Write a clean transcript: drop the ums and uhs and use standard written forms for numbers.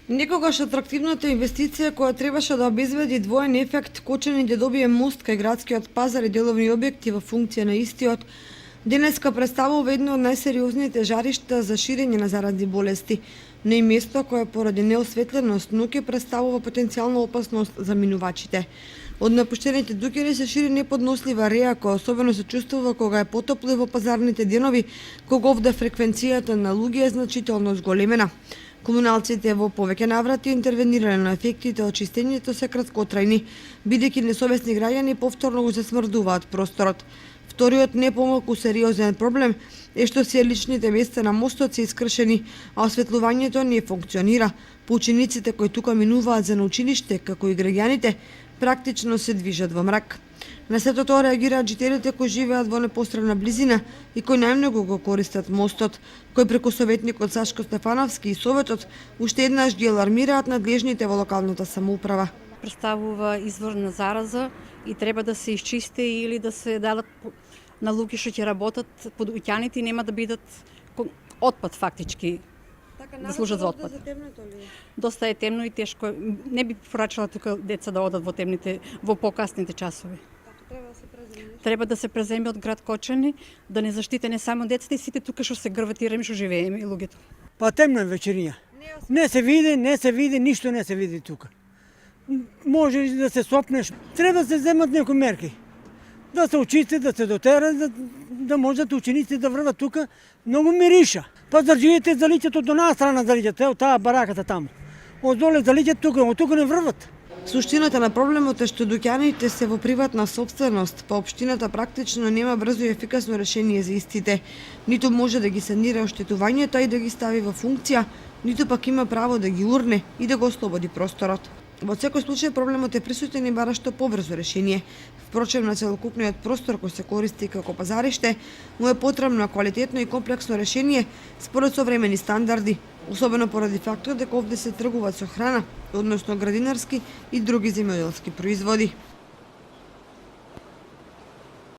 Некогаш атрактивната инвестиција која требаше да обезбеди двоен ефект, Кочани да добие мост кај градскиот пазар и деловни објекти во функција на истиот, денеска представува едно од најсериозните жаришта за ширење на заразни болести, но и место кое поради неосветленост ноќе представува потенцијална опасност за минувачите. Од напуштените дуќани се шири неподнослива реа, која особено се чувствува кога е потопло во пазарните денови, кога овде фреквенцијата на луѓе е значително зголемена. Комуналците во повеќе наврати интервенирале, но ефектите од чистењето се краткотрајни, бидејќи несовесни граѓани повторно го засмрдуваат просторот. Вториот не помалку сериозен проблем е што сијаличните места на мостот се искршени, а осветлувањето не функционира. По учениците кои тука минуваат за на училиште, како и граѓаните, практично се движат во мрак. На сето тоа реагираат жителите кои живеат во непосредна близина и кои најмногу го користат мостот, кои преку советникот Сашко Стефановски и Советот уште еднаш ги алармираат надлежните во локалната самоуправа. Представува извор на зараза и треба да се изчисти или да се дадат на луѓе што ќе работат под уќаните и нема да бидат отпад фактички. Да служат за отпад. Доста е темно и тешко. Не би порачала тука деца да одат во темните, во покасните часови. Треба да се преземе од град Кочани, да не заштите не само децата и сите тука што се грватираме, што живееме и луѓето. Па темно е вечерија. Не се види, ништо не се види тука. Може да се сопнеш. Треба да се земат некои мерки. Да се очисти, да се дотера, да можат учениците да врват тука. Многу мириша. Пазарџиите заличат од онаа страна заличат, од таа бараката таму. Од доле заличат тука, од тука не врват. Суштината на проблемот е што дуќаните се во приватна собственост, па општината практично нема брзо и ефикасно решение за истите. Ниту може да ги санира оштетувањето и да ги стави во функција, ниту пак има право да ги урне и да го ослободи просторот. Во секој случај проблемот е присутен и бара што побрзо решение. Впрочем, на целокупниот простор кој се користи како пазариште, му е потребно квалитетно и комплексно решение според современи стандарди, особено поради фактот дека овде се тргуваат со храна, односно градинарски и други земјоделски производи.